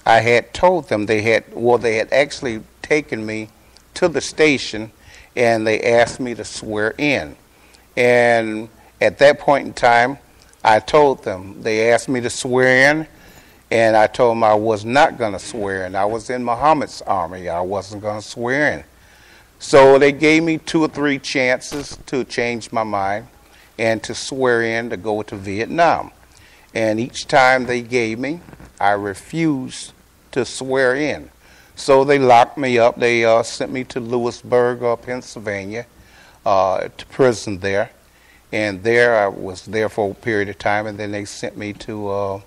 I had told them they had actually taken me to the station and they asked me to swear in. And at that point in time, I told them, they asked me to swear in, and I told them I was not going to swear in. I was in Muhammad's army. I wasn't going to swear in. So they gave me 2 or 3 chances to change my mind and to swear in to go to Vietnam. And each time they gave me, I refused to swear in. So they locked me up. They sent me to Lewisburg, Pennsylvania, to prison there. And there I was there for a period of time, and then they sent me to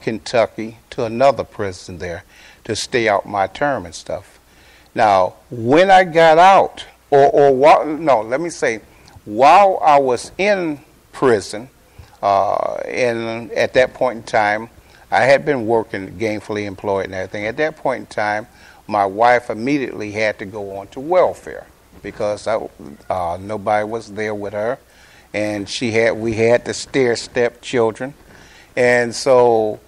Kentucky, to another prison there, to stay out my term and stuff. Now, when I got out, let me say, while I was in prison, and at that point in time, I had been working, gainfully employed and everything. At that point in time, my wife immediately had to go on to welfare because nobody was there with her, and we had the stair-step children, and so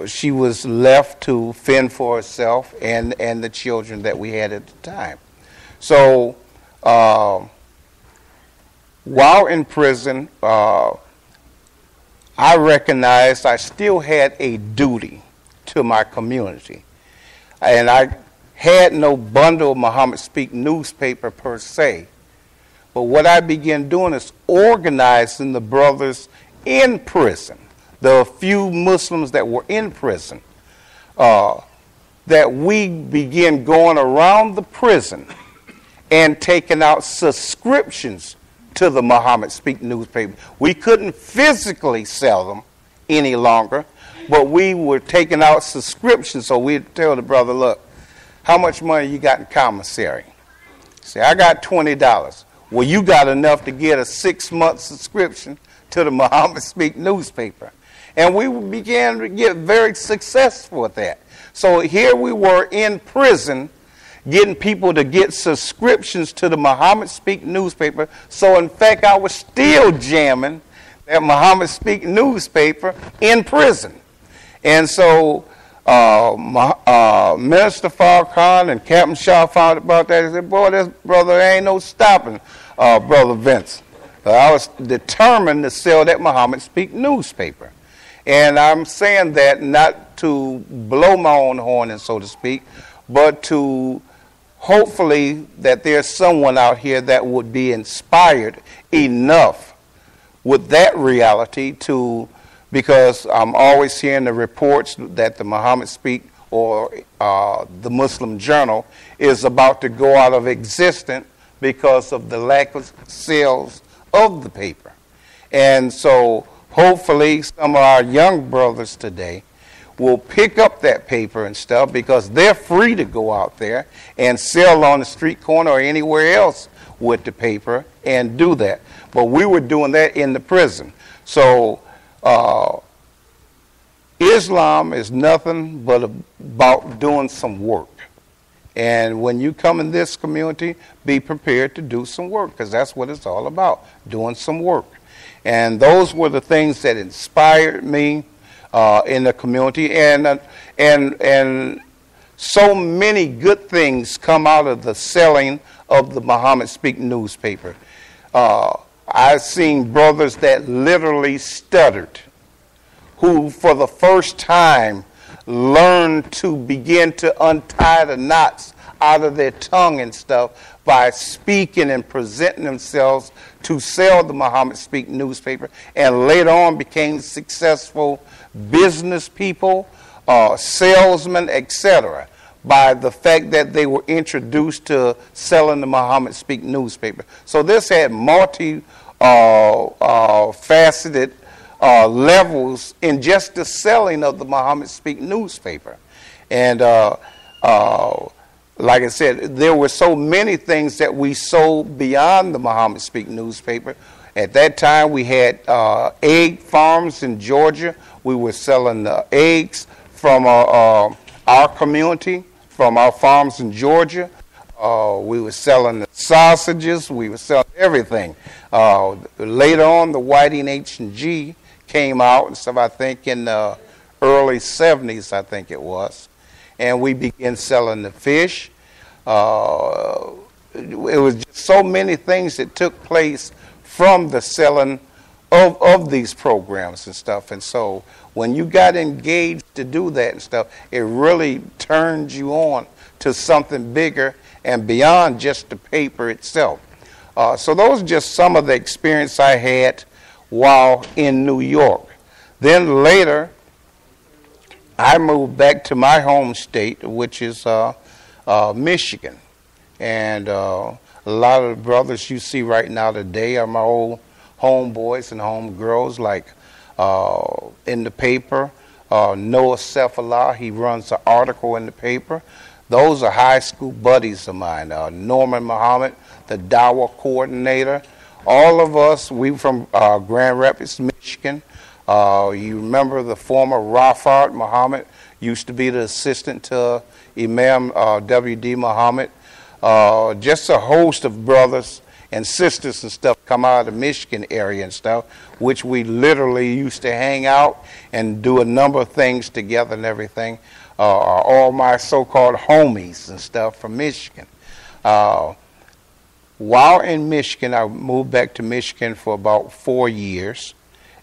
she was left to fend for herself and the children that we had at the time. So while in prison, I recognized I still had a duty to my community. And I had no bundle of Muhammad Speak newspaper per se. But what I began doing is organizing the brothers in prison, the few Muslims that were in prison, that we began going around the prison and taking out subscriptions to the Muhammad Speak newspaper. We couldn't physically sell them any longer, but we were taking out subscriptions, so we'd tell the brother, look, how much money you got in commissary? Say, I got $20. Well, you got enough to get a 6-month subscription to the Muhammad Speak newspaper. And we began to get very successful at that. So here we were in prison getting people to get subscriptions to the Muhammad Speak newspaper. So in fact, I was still jamming that Muhammad Speak newspaper in prison. And so Minister Farrakhan and Captain Shaw found out about that. He said, boy, this brother ain't no stopping Brother Vince. I was determined to sell that Muhammad Speak newspaper. And I'm saying that not to blow my own horn, and so to speak, but to hopefully that there's someone out here that would be inspired enough with that reality to, because I'm always hearing the reports that the Muhammad Speak or the Muslim Journal is about to go out of existence because of the lack of sales of the paper. And so hopefully some of our young brothers today will pick up that paper and stuff because they're free to go out there and sell on the street corner or anywhere else with the paper and do that. But we were doing that in the prison. So Islam is nothing but about doing some work. And when you come in this community, be prepared to do some work, because that's what it's all about, doing some work. And those were the things that inspired me in the community. And so many good things come out of the selling of the Muhammad Speak newspaper. I've seen brothers that literally stuttered, who for the first time learned to begin to untie the knots out of their tongue and stuff by speaking and presenting themselves to sell the Muhammad Speak newspaper, and later on became successful business people, salesmen, etc., by the fact that they were introduced to selling the Muhammad Speak newspaper. So this had multi-faceted levels in just the selling of the Muhammad Speak newspaper. And like I said, there were so many things that we sold beyond the Muhammad Speak newspaper. At that time, we had egg farms in Georgia. We were selling eggs from our community, from our farms in Georgia. We were selling the sausages. We were selling everything. Later on, the Whiting H&G came out and stuff, I think, in early 70s, I think it was. And we began selling the fish. It was just so many things that took place from the selling of these programs and stuff. And so when you got engaged to do that and stuff, it really turned you on to something bigger and beyond just the paper itself. So those are just some of the experience I had while in New York. Then later, I moved back to my home state, which is Michigan. And a lot of the brothers you see right now today are my old homeboys and homegirls, like in the paper. Noah Cephala, he runs an article in the paper. Those are high school buddies of mine. Norman Muhammad, the Dawa coordinator. All of us, we from Grand Rapids, Michigan. You remember the former Rafat Muhammad, used to be the assistant to Imam W.D. Muhammad. Just a host of brothers and sisters and stuff come out of the Michigan area and stuff, which we literally used to hang out and do a number of things together and everything. All my so-called homies and stuff from Michigan. While in Michigan, I moved back to Michigan for about 4 years.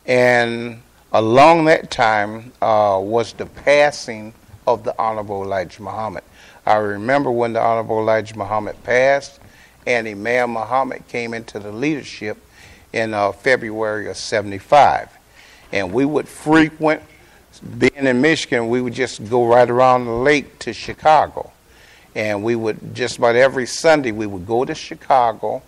And along that time was the passing of the Honorable Elijah Muhammad. I remember when the Honorable Elijah Muhammad passed and Imam Muhammad came into the leadership in February of 75. And we would frequent, being in Michigan, we would just go right around the lake to Chicago. And we would, just about every Sunday, we would go to Chicago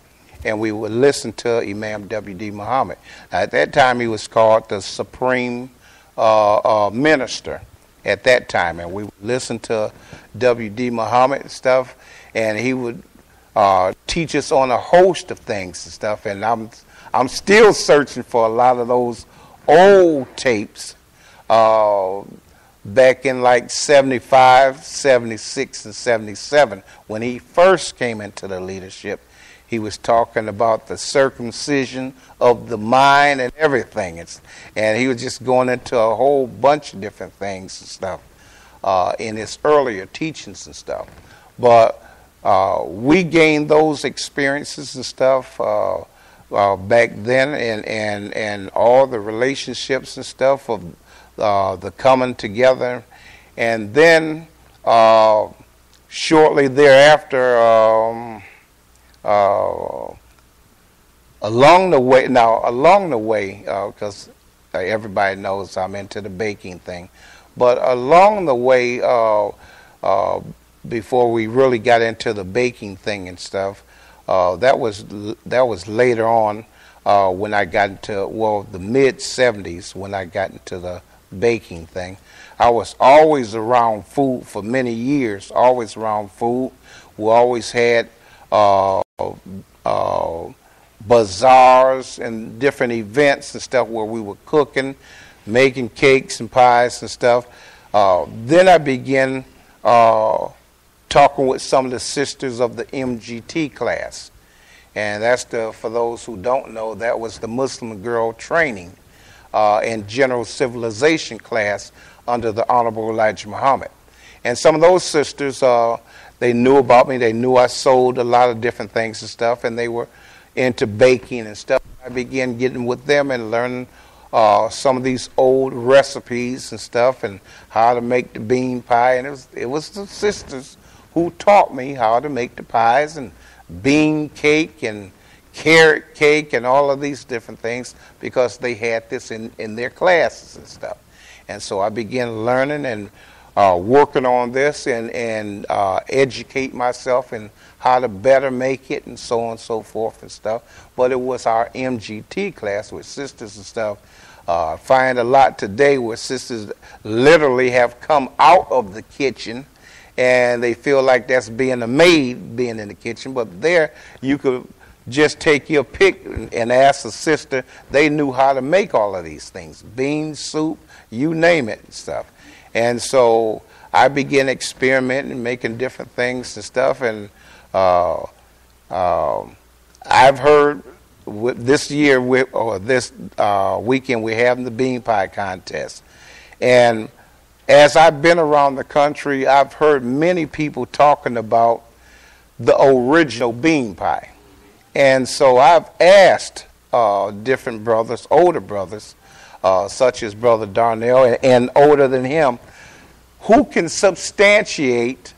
and we would listen to Imam W.D. Muhammad. At that time, he was called the Supreme Minister at that time. And we would listen to W.D. Muhammad and stuff, and he would teach us on a host of things and stuff. And I'm still searching for a lot of those old tapes back in like 75, 76, and 77 when he first came into the leadership. He was talking about the circumcision of the mind and everything. And he was just going into a whole bunch of different things and stuff in his earlier teachings and stuff. But we gained those experiences and stuff back then, and all the relationships and stuff of the coming together. And then shortly thereafter, along the way, because everybody knows I'm into the baking thing, but along the way, before we really got into the baking thing and stuff, that was later on when I got into, the mid-70s when I got into the baking thing. I was always around food for many years, always around food. We always had bazaars and different events and stuff where we were cooking, making cakes and pies and stuff. Then I began talking with some of the sisters of the MGT class. And that's for those who don't know, that was the Muslim Girl Training and General Civilization class under the Honorable Elijah Muhammad. And some of those sisters, they knew about me. They knew I sold a lot of different things and stuff, and they were into baking and stuff. I began getting with them and learning some of these old recipes and stuff and how to make the bean pie. And it was the sisters who taught me how to make the pies and bean cake and carrot cake and all of these different things, because they had this in their classes and stuff. And so I began learning and working on this and educate myself in how to better make it and so on and so forth and stuff. But it was our MGT class with sisters and stuff. I find a lot today where sisters literally have come out of the kitchen and they feel like that's being a maid, being in the kitchen. But there you could just take your pick and ask a sister. They knew how to make all of these things. Beans, soup, you name it and stuff. And so I began experimenting, making different things and stuff. And I've heard this year, or this weekend, we're having the bean pie contest. And as I've been around the country, I've heard many people talking about the original bean pie. And so I've asked different brothers, older brothers, such as Brother Darnell and older than him, who can substantiate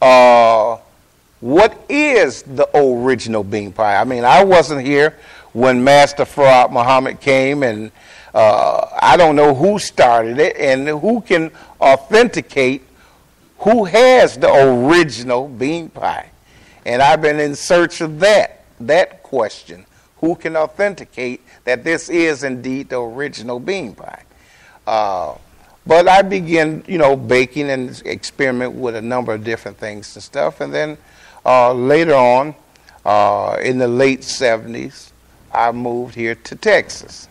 what is the original bean pie. I mean, I wasn't here when Master Farad Muhammad came, and I don't know who started it and who can authenticate who has the original bean pie. And I've been in search of that question. Who can authenticate that this is indeed the original bean pie? But I began, baking and experiment with a number of different things and stuff. And then later on, in the late 70s, I moved here to Texas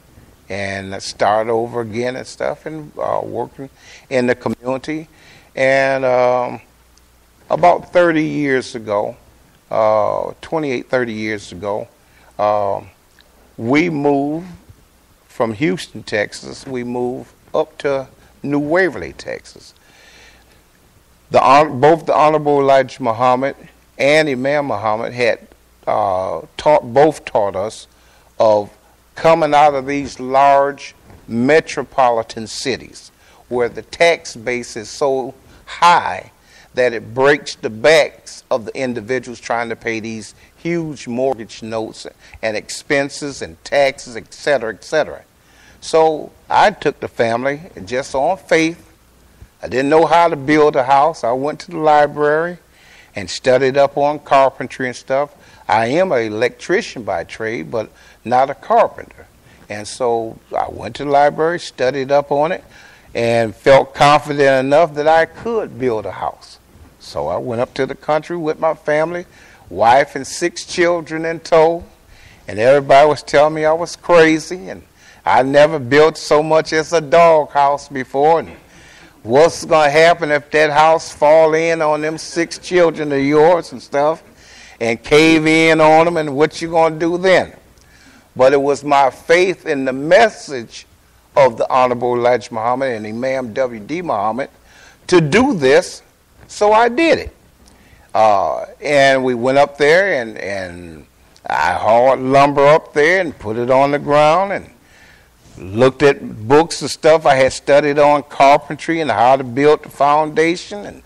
and started over again and stuff and working in the community. And about 30 years ago, 28, 30 years ago, we moved from Houston, Texas. We moved up to New Waverly, Texas. Both the Honorable Elijah Muhammad and Imam Muhammad had taught us of coming out of these large metropolitan cities where the tax base is so high that it breaks the backs of the individuals trying to pay these huge mortgage notes and expenses and taxes, etc., etc. So I took the family just on faith. I didn't know how to build a house. I went to the library and studied up on carpentry and stuff. I am an electrician by trade, but not a carpenter. And so I went to the library, studied up on it, and felt confident enough that I could build a house. So I went up to the country with my family, wife and 6 children in tow, and everybody was telling me I was crazy, and I never built so much as a dog house before, and what's going to happen if that house fall in on them 6 children of yours and stuff, and cave in on them, and what you going to do then? But it was my faith in the message of the Honorable Elijah Muhammad and Imam W.D. Muhammad to do this, so I did it. And we went up there, and I hauled lumber up there and put it on the ground and looked at books and stuff I had studied on carpentry and how to build the foundation and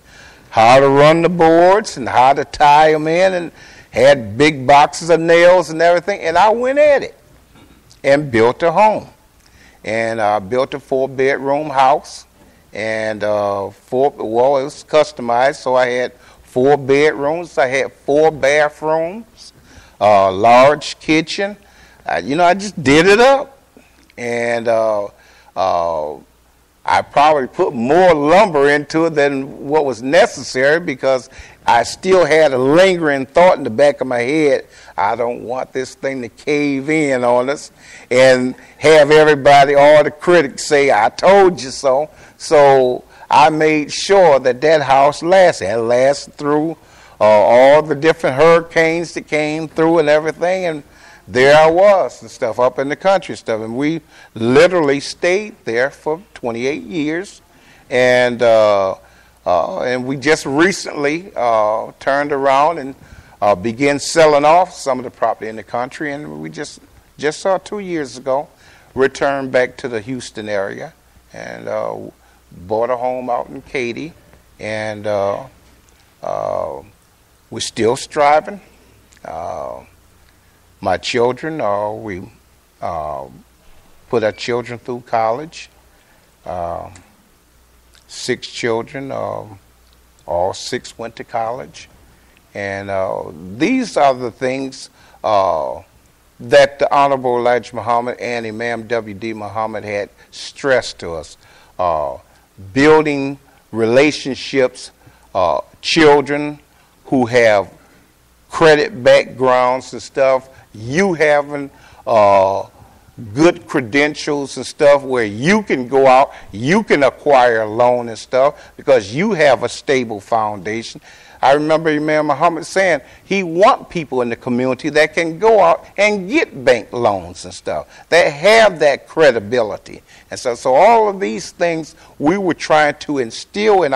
how to run the boards and how to tie them in, and had big boxes of nails and everything, and I went at it and built a home. And I built a 4-bedroom house, and it was customized, so I had 4 bedrooms, I had 4 bathrooms, large kitchen. I just did it up. And I probably put more lumber into it than what was necessary because I still had a lingering thought in the back of my head. I don't want this thing to cave in on us and have everybody, all the critics say, I told you so. So I made sure that house lasted. It lasted through all the different hurricanes that came through and everything. And there I was and stuff up in the country stuff. And we literally stayed there for 28 years. And we just recently turned around and began selling off some of the property in the country. And we just 2 years ago returned back to the Houston area and bought a home out in Katy. And we're still striving. My children, we put our children through college. 6 children, all 6 went to college. And these are the things that the Honorable Elijah Muhammad and Imam W.D. Muhammad had stressed to us. Building relationships, children who have credit backgrounds and stuff, you having good credentials and stuff where you can go out, you can acquire a loan and stuff because you have a stable foundation. I remember Imam Muhammad saying he want people in the community that can go out and get bank loans and stuff, that have that credibility. And so all of these things we were trying to instill in